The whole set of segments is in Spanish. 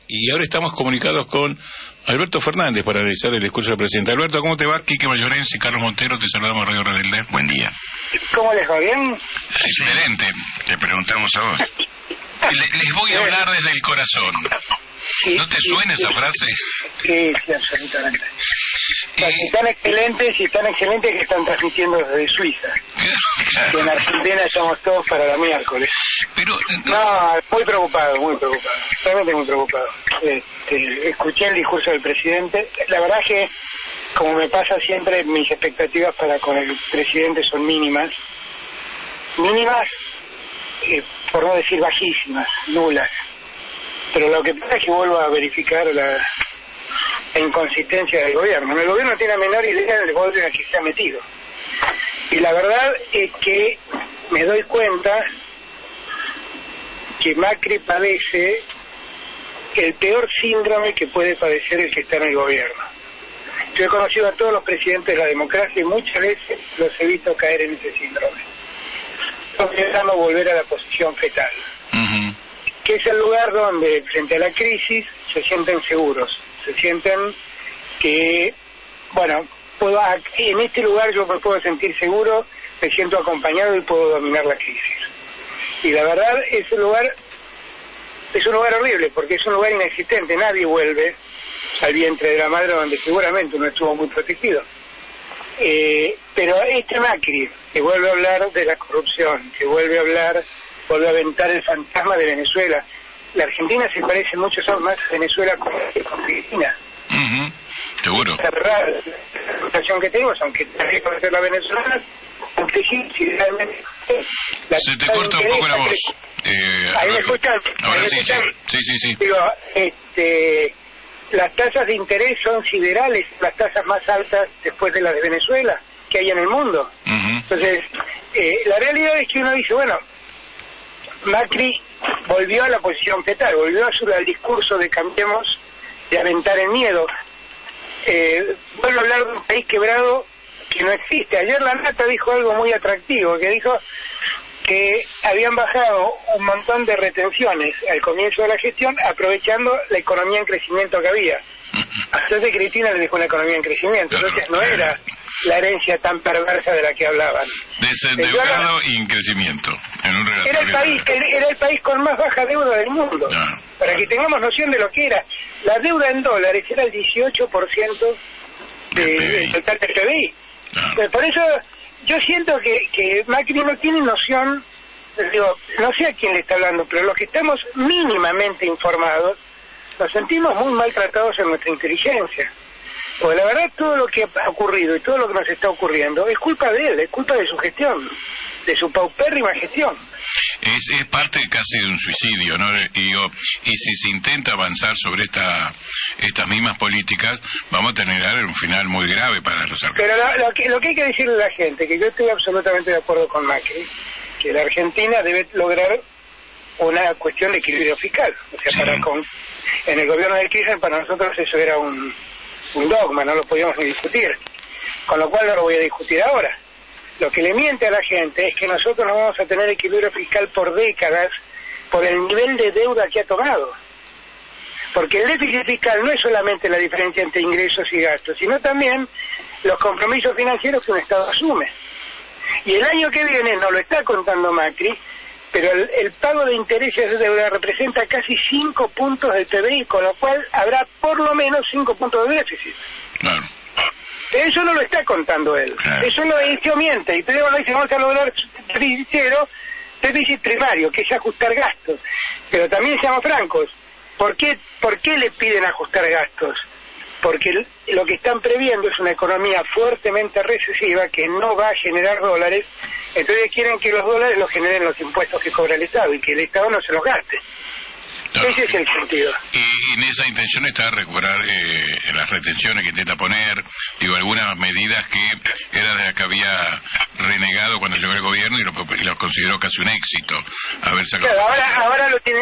Y ahora estamos comunicados con Alberto Fernández para analizar el discurso del presidente. Alberto, ¿cómo te va? Quique Mayorense, Carlos Montero, te saludamos a Radio Rebelde. Buen día. ¿Cómo les va? ¿Bien? Excelente, te preguntamos a vos. Les voy a hablar desde el corazón. Sí, ¿No te suena esa frase? Sí, absolutamente. Tan excelentes que están transmitiendo desde Suiza. Claro. Que en Argentina estamos todos para la miércoles. Pero no, muy preocupado, realmente muy preocupado. Escuché el discurso del presidente. La verdad que, como me pasa siempre, mis expectativas para con el presidente son mínimas, por no decir bajísimas, nulas. Pero lo que pasa es que vuelvo a verificar la inconsistencia del gobierno. El gobierno no tiene la menor idea del gobierno en el que se ha metido. Y la verdad es que me doy cuenta que Macri padece el peor síndrome que puede padecer el que está en el gobierno. Yo he conocido a todos los presidentes de la democracia y muchas veces los he visto caer en ese síndrome. Intentando volver a la posición fetal. Que es el lugar donde, frente a la crisis, se sienten seguros, se sienten que, bueno, en este lugar yo me puedo sentir seguro, me siento acompañado y puedo dominar la crisis. Y la verdad, ese lugar es un lugar horrible, porque es un lugar inexistente, nadie vuelve al vientre de la madre donde seguramente uno estuvo muy protegido. Pero este Macri, que vuelve a hablar de la corrupción, que vuelve a aventar el fantasma de Venezuela. La Argentina se parece mucho más a Venezuela con Cristina. Seguro. La situación que tenemos, aunque también conocer la venezolana, aunque sí, realmente... Se te corta un poco la voz. ¿Ahí me escuchan? Ahora sí. Digo, las tasas de interés son siderales, las tasas más altas después de las de Venezuela que hay en el mundo. Entonces, la realidad es que uno dice, bueno, Macri volvió a la posición fetal, volvió al discurso de cambiemos, de aventar el miedo. Vuelvo a hablar de un país quebrado que no existe. Ayer la Nata dijo algo muy atractivo, que dijo que habían bajado un montón de retenciones al comienzo de la gestión, aprovechando la economía en crecimiento que había. Entonces Cristina le dijo una economía en crecimiento, entonces no era la herencia tan perversa de la que hablaban. Desendeudado y en crecimiento. Era el país con más baja deuda del mundo. Para que tengamos noción de lo que era. La deuda en dólares era el 18% del total del PBI. Por eso yo siento que Macri no tiene noción, digo, no sé a quién le está hablando, pero los que estamos mínimamente informados, nos sentimos muy maltratados en nuestra inteligencia. Porque la verdad todo lo que ha ocurrido y todo lo que nos está ocurriendo es culpa de él, es culpa de su gestión, de su paupérrima gestión. Es parte casi de un suicidio, ¿no? Y si se intenta avanzar sobre estas mismas políticas, vamos a tener un final muy grave para los argentinos. Pero lo que hay que decirle a la gente, que yo estoy absolutamente de acuerdo con Macri, que la Argentina debe lograr una cuestión de equilibrio fiscal. O sea, en el gobierno de Kirchner para nosotros eso era un dogma, no lo podíamos ni discutir. Con lo cual no lo voy a discutir ahora. Lo que le miente a la gente es que nosotros no vamos a tener equilibrio fiscal por décadas por el nivel de deuda que ha tomado. Porque el déficit fiscal no es solamente la diferencia entre ingresos y gastos, sino también los compromisos financieros que un Estado asume. Y el año que viene, no lo está contando Macri, pero el pago de intereses de deuda representa casi 5 puntos del PBI, con lo cual habrá por lo menos 5 puntos de déficit. Claro. Eso no lo está contando él. Claro. Eso lo dice o miente. Y luego lo dice, vamos a lograr déficit primario, que es ajustar gastos. Pero también seamos francos, ¿por qué le piden ajustar gastos? Porque lo que están previendo es una economía fuertemente recesiva que no va a generar dólares, entonces quieren que los dólares los generen los impuestos que cobra el Estado y que el Estado no se los gaste. Claro. Ese es el sentido. Y en esa intención está recuperar las retenciones que intenta poner, algunas medidas que era de las que había renegado cuando llegó el gobierno y lo consideró casi un éxito haber sacado. Claro, ahora lo tiene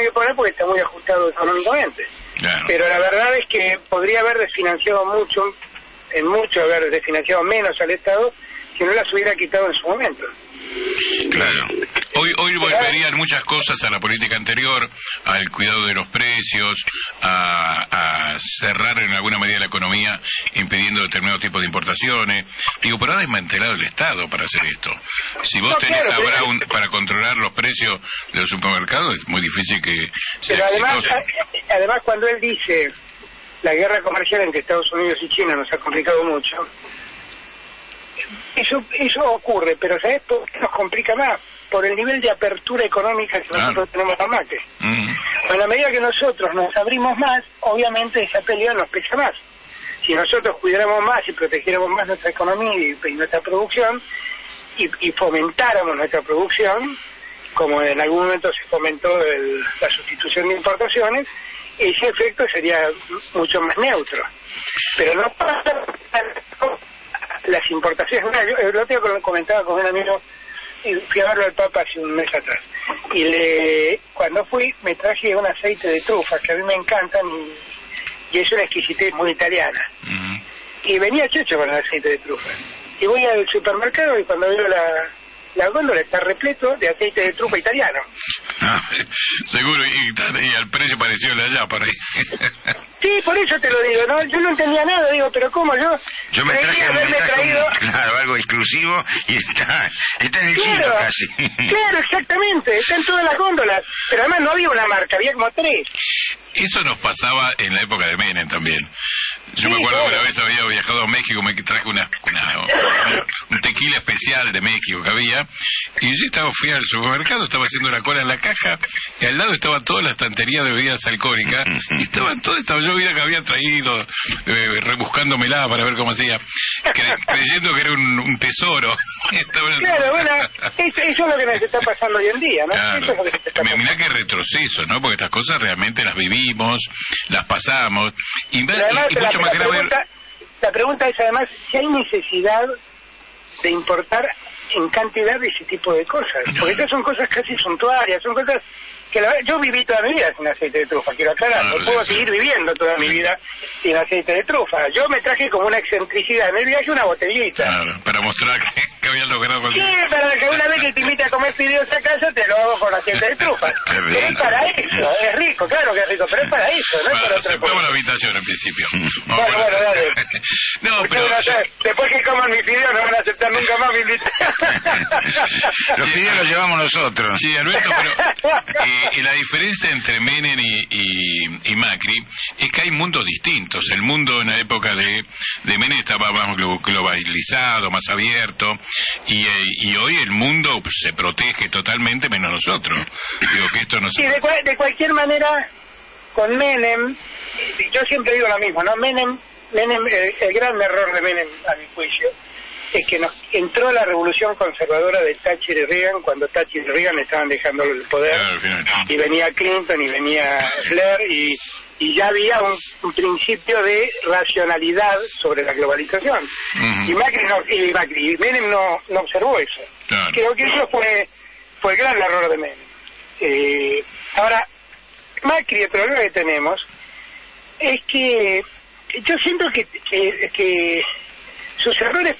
que poner porque está muy ajustado económicamente. Claro. Pero la verdad es que podría haber desfinanciado haber desfinanciado menos al Estado si no las hubiera quitado en su momento. Claro. Hoy volverían muchas cosas a la política anterior, al cuidado de los precios, a cerrar en alguna medida la economía, impidiendo determinado tipo de importaciones. Digo, pero ha desmantelado el Estado para hacer esto. Si vos tenés a Brown para controlar los precios de los supermercados, es muy difícil que sea exitoso. Además, cuando él dice la guerra comercial entre Estados Unidos y China nos ha complicado mucho, eso ocurre, pero ¿sabes por qué nos complica más? Por el nivel de apertura económica que nosotros tenemos a Macri. A la medida que nosotros nos abrimos más, obviamente esa pelea nos pesa más. Si nosotros cuidáramos más y protegiéramos más nuestra economía y nuestra producción, y fomentáramos nuestra producción, como en algún momento se fomentó la sustitución de importaciones, ese efecto sería mucho más neutro. Pero no pasa las importaciones. El otro día comentaba con un amigo, y fui a verlo al Papa hace un mes atrás, y cuando fui me traje un aceite de trufa que a mí me encantan, y es una exquisitez muy italiana. Y venía chocho con el aceite de trufa. Y voy al supermercado y cuando veo la góndola está repleto de aceite de trufa italiano. Seguro, y al precio parecido de allá, por ahí. Sí, por eso te lo digo, ¿no? Yo no entendía nada, digo, pero ¿cómo yo me traje claro, algo exclusivo y está en el chino casi. Claro, exactamente, está en todas las góndolas, pero además no había una marca, había como 3. Eso nos pasaba en la época de Menem también. Yo me acuerdo que una vez había viajado a México, me traje un tequila especial de México que había, y yo fui al supermercado, estaba haciendo la cola en la caja, y al lado estaba toda la estantería de bebidas alcohólicas, y estaban todas estas bebidas que había traído, rebuscándomela para ver cómo hacía, creyendo que era un tesoro. Claro, bueno, eso es lo que nos está pasando hoy en día, ¿no? Claro. Eso es lo que está pasando. Mirá qué retroceso, ¿no? Porque estas cosas realmente las vivimos, las pasamos, y mucho más grave. La pregunta es además si hay necesidad de importar en cantidad de ese tipo de cosas, porque estas son cosas casi suntuarias, son cosas que yo viví toda mi vida sin aceite de trufa, quiero aclarar, no puedo seguir viviendo toda mi vida sin aceite de trufa. Yo me traje como una excentricidad en el viaje una botellita. Claro, para mostrar que había logrado conseguir. Sí, para que una vez que te invite a comer fideos a casa te lo hago con aceite de trufa. Pero es para eso, es rico, claro que es rico, pero es para eso, no es para otra cosa. La habitación en principio. Bueno, dale. No, pero después que coman mis fideos no van a aceptar nunca más mi invitación. Los fideos los llevamos nosotros. Sí, Alberto, pero y la diferencia entre Menem y Macri es que hay mundos distintos. El mundo en la época de Menem estaba más globalizado, más abierto, y hoy el mundo se protege totalmente menos nosotros. Digo que esto no se... Sí, de cualquier manera, con Menem, yo siempre digo lo mismo, ¿no? Menem, el gran error de Menem, a mi juicio, es que nos entró la revolución conservadora de Thatcher y Reagan cuando Thatcher y Reagan estaban dejando el poder, y venía Clinton y venía Blair, y ya había un principio de racionalidad sobre la globalización. Y Menem no observó eso. Claro. Creo que eso fue el gran error de Menem. Ahora, Macri, el problema que tenemos es que yo siento que sus errores,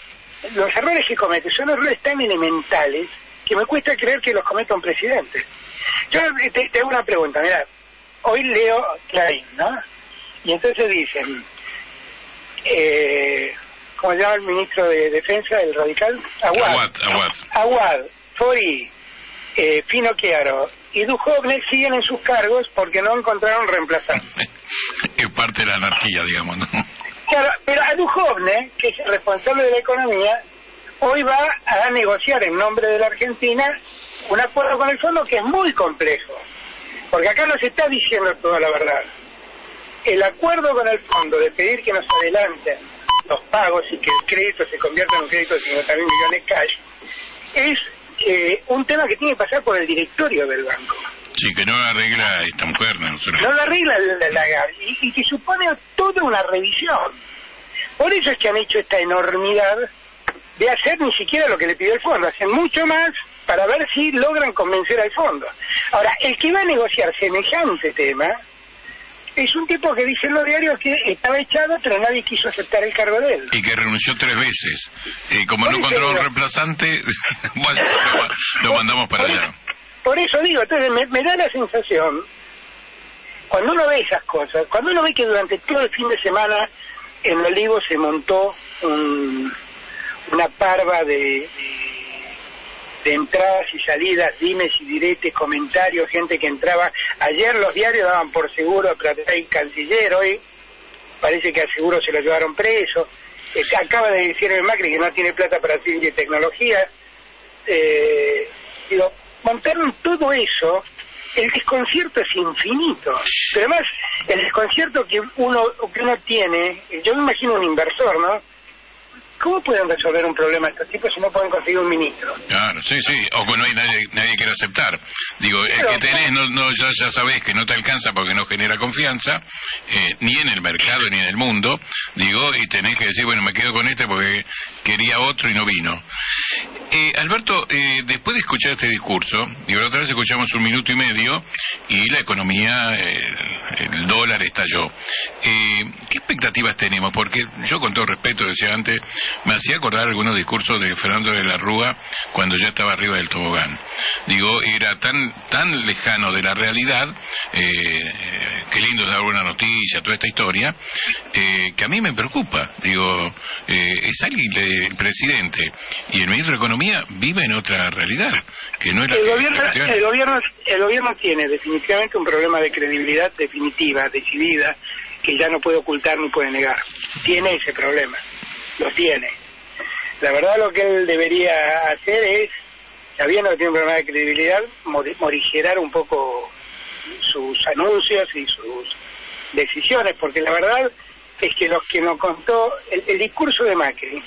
los errores que comete son errores tan elementales que me cuesta creer que los cometa un presidente. Yo te hago una pregunta, mirá, hoy leo Clarín, ¿no? Y entonces dicen, ¿cómo se llama el ministro de Defensa, el radical? Aguad, Fori, Pino Chiaro y Duhovne siguen en sus cargos porque no encontraron reemplazante. Es parte de la anarquía, digamos, ¿no? Claro, pero a Duhovne, que es el responsable de la economía, hoy va a negociar en nombre de la Argentina un acuerdo con el fondo que es muy complejo, porque acá no se está diciendo toda la verdad. El acuerdo con el fondo de pedir que nos adelanten los pagos y que el crédito se convierta en un crédito de 50.000 millones cash es un tema que tiene que pasar por el directorio del banco. Sí, que no lo arregla esta mujer, ¿no? No lo arregla la y que supone toda una revisión. Por eso es que han hecho esta enormidad de hacer ni siquiera lo que le pidió el fondo, hacen mucho más para ver si logran convencer al fondo. Ahora, el que va a negociar semejante tema es un tipo que dice en los diarios que estaba echado, pero nadie quiso aceptar el cargo de él. Y que renunció 3 veces. Como no encontró un reemplazante, bueno, lo mandamos para allá. Por eso digo, entonces me da la sensación, cuando uno ve esas cosas, cuando uno ve que durante todo el fin de semana en Olivos se montó una parva de entradas y salidas, dimes y diretes, comentarios, gente que entraba. Ayer los diarios daban por seguro que hay canciller, hoy parece que al seguro se lo llevaron preso. Acaba de decir el Macri que no tiene plata para ciencia y tecnología. Digo, montaron todo eso, el desconcierto es infinito. Pero además, el desconcierto que uno tiene, yo me imagino un inversor, ¿no? ¿Cómo pueden resolver un problema de estos tipos si no pueden conseguir un ministro? Claro, sí, o que no hay nadie quiere aceptar. Digo, el que tenés ya sabés que no te alcanza porque no genera confianza, ni en el mercado ni en el mundo, digo, y tenés que decir, bueno, me quedo con este porque quería otro y no vino. Alberto, después de escuchar este discurso, digo, la otra vez escuchamos 1 minuto y medio y la economía, el dólar estalló. ¿Qué expectativas tenemos? Porque yo, con todo respeto, decía antes, me hacía acordar algunos discursos de Fernando de la Rúa cuando ya estaba arriba del tobogán. Digo, era tan lejano de la realidad, qué lindo dar una noticia, toda esta historia, que a mí me preocupa. Digo, es alguien, el presidente y el ministro de Economía vive en otra realidad, que no es la el gobierno tiene definitivamente un problema de credibilidad definitiva, decidida, que ya no puede ocultar ni puede negar. Tiene ese problema. Lo tiene. La verdad, lo que él debería hacer es, sabiendo que tiene un problema de credibilidad, morigerar un poco sus anuncios y sus decisiones, porque la verdad es que los que nos contó el discurso de Macri,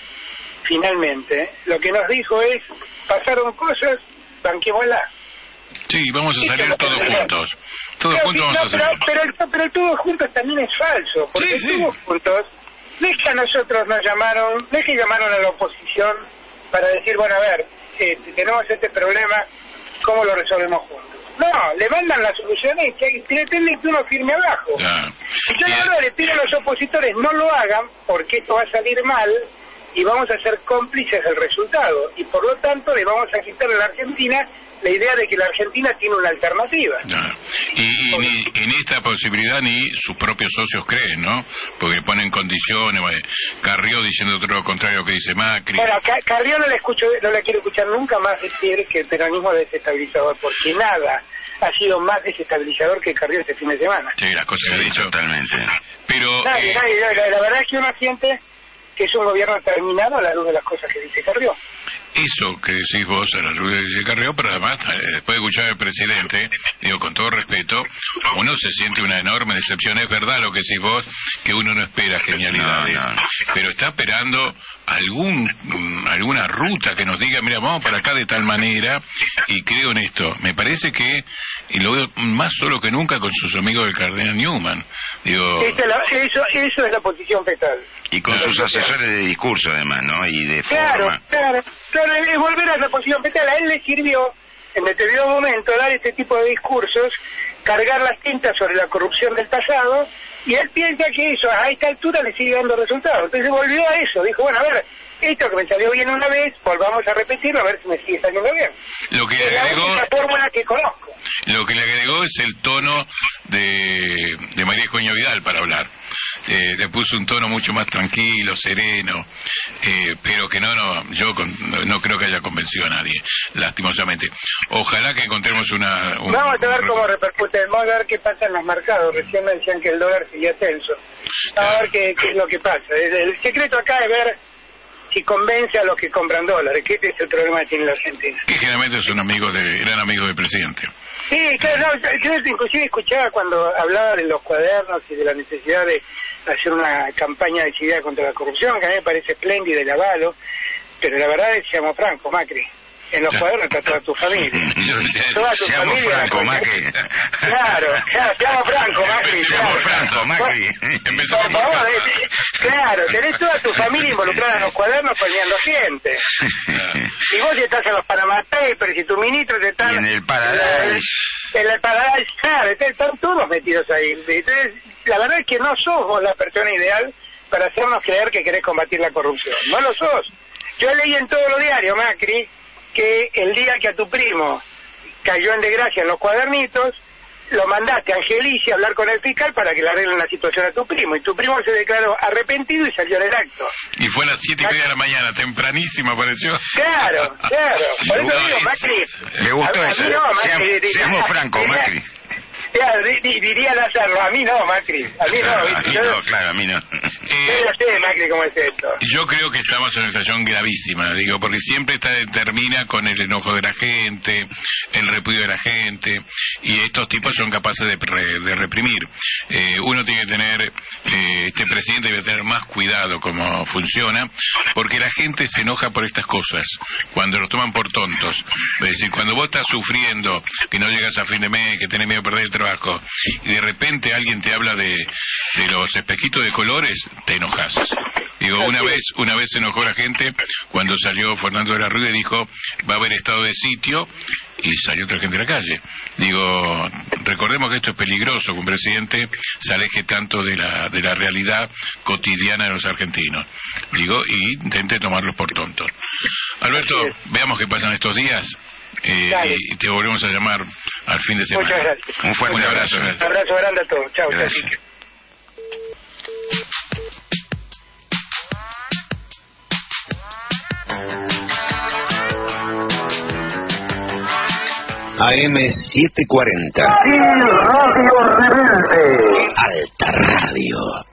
finalmente, lo que nos dijo es, pasaron cosas, banquémosla. Sí, vamos a salir todos juntos. Todos juntos vamos a salir. Pero el todos juntos también es falso, porque todos juntos, no es que a nosotros nos llamaron, no es que llamaron a la oposición para decir, bueno, a ver, tenemos este problema, ¿cómo lo resolvemos juntos? No, le mandan las soluciones que pretenden que uno firme abajo. Y yo ahora le pido a los opositores, no lo hagan, porque esto va a salir mal, y vamos a ser cómplices del resultado, y por lo tanto le vamos a quitar a la Argentina la idea de que la Argentina tiene una alternativa. Y ni en esta posibilidad ni sus propios socios creen, ¿no? Porque ponen condiciones, Carrió diciendo todo lo contrario que dice Macri. Bueno, Carrió no le quiero escuchar nunca más decir que el peronismo es desestabilizador, porque nada ha sido más desestabilizador que Carrió este fin de semana. Sí, las cosas que ha dicho. Totalmente. Pero nadie, la verdad es que uno siente que es un gobierno terminado a la luz de las cosas que dice Carrió. Eso que decís vos a la luz de dice Carrió, pero además, después de escuchar al presidente, digo, con todo respeto, uno se siente una enorme decepción. Es verdad lo que decís vos, que uno no espera genialidades, pero está esperando alguna ruta que nos diga, mira, vamos para acá de tal manera, y creo en esto. Me parece que, y lo veo más solo que nunca con sus amigos del cardenal Newman. Digo, eso es la posición fetal. Y con sus asesores de discurso, además, ¿no? Y de forma. Claro, es volver a la posición fetal. A él le sirvió, en determinado momento, dar este tipo de discursos, cargar las tintas sobre la corrupción del pasado, y él piensa que eso a esta altura le sigue dando resultados. Entonces volvió a eso, dijo, bueno, a ver, esto que me salió bien una vez, volvamos a repetirlo a ver si me sigue saliendo bien. Lo que le agregó, es la fórmula que conozco. Lo que le agregó es el tono de María Eugenia Vidal para hablar. Le puso un tono mucho más tranquilo, sereno, pero que yo no creo que haya convencido a nadie, lastimosamente. Ojalá que encontremos Vamos a ver cómo repercute, vamos a ver qué pasa en los mercados. Recién me decían que el dólar seguía tenso. Vamos a ver qué es lo que pasa. El secreto acá es ver si convence a los que compran dólares, que este es el problema que tiene la Argentina. Que generalmente son eran amigos del presidente. Sí, claro, yo inclusive escuchaba cuando hablaba de los cuadernos y de la necesidad de hacer una campaña decidida contra la corrupción, que a mí me parece espléndida y la avalo, pero la verdad es, seamos francos, Macri, en los cuadernos está toda tu familia. Toda tu seamos familia. Franco, Macri. Claro, seamos francos, Macri. Seamos Franco, Macri. Por favor, claro, tenés toda tu familia involucrada en los cuadernos peleando gente. Y vos estás en los Panama Papers y tu ministro te está... Y en el Paradise. En el Paradise, claro, están todos metidos ahí. Entonces, la verdad es que no sos vos la persona ideal para hacernos creer que querés combatir la corrupción. No lo sos. Yo leí en todos los diarios, Macri, que el día que a tu primo cayó en desgracia en los cuadernitos, lo mandaste a Angelici a hablar con el fiscal para que le arreglen la situación a tu primo, y tu primo se declaró arrepentido y salió en el acto. Y fue a las 7:30 de la mañana, tempranísimo apareció. Claro. Por eso digo, Macri... Le gustó eso. Seamos francos, Macri. Diría Lázaro, a mí no, Macri. A mí no, ¿viste? A mí no. Yo no sé, Macri, cómo es esto. Yo creo que estamos en una situación gravísima, digo, porque siempre termina con el enojo de la gente, el repudio de la gente, y estos tipos son capaces de reprimir. Uno tiene que tener, este presidente debe tener más cuidado cómo funciona, porque la gente se enoja por estas cosas, cuando los toman por tontos. Es decir, cuando vos estás sufriendo, que no llegas a fin de mes, que tenés miedo de perder el trabajo, y de repente alguien te habla de los espejitos de colores, te enojas. Digo, una vez se enojó la gente cuando salió Fernando de la Rúa y dijo, va a haber estado de sitio, y salió otra gente a la calle. Digo, recordemos que esto es peligroso, que un presidente se aleje tanto de la realidad cotidiana de los argentinos. Digo, y intente tomarlos por tontos. Alberto, veamos qué pasan estos días. Y te volvemos a llamar al fin de semana. Muchas gracias. Un fuerte abrazo. Un abrazo grande a todos. Chao. Gracias. AM740. Radio Rebelde. Alta Radio.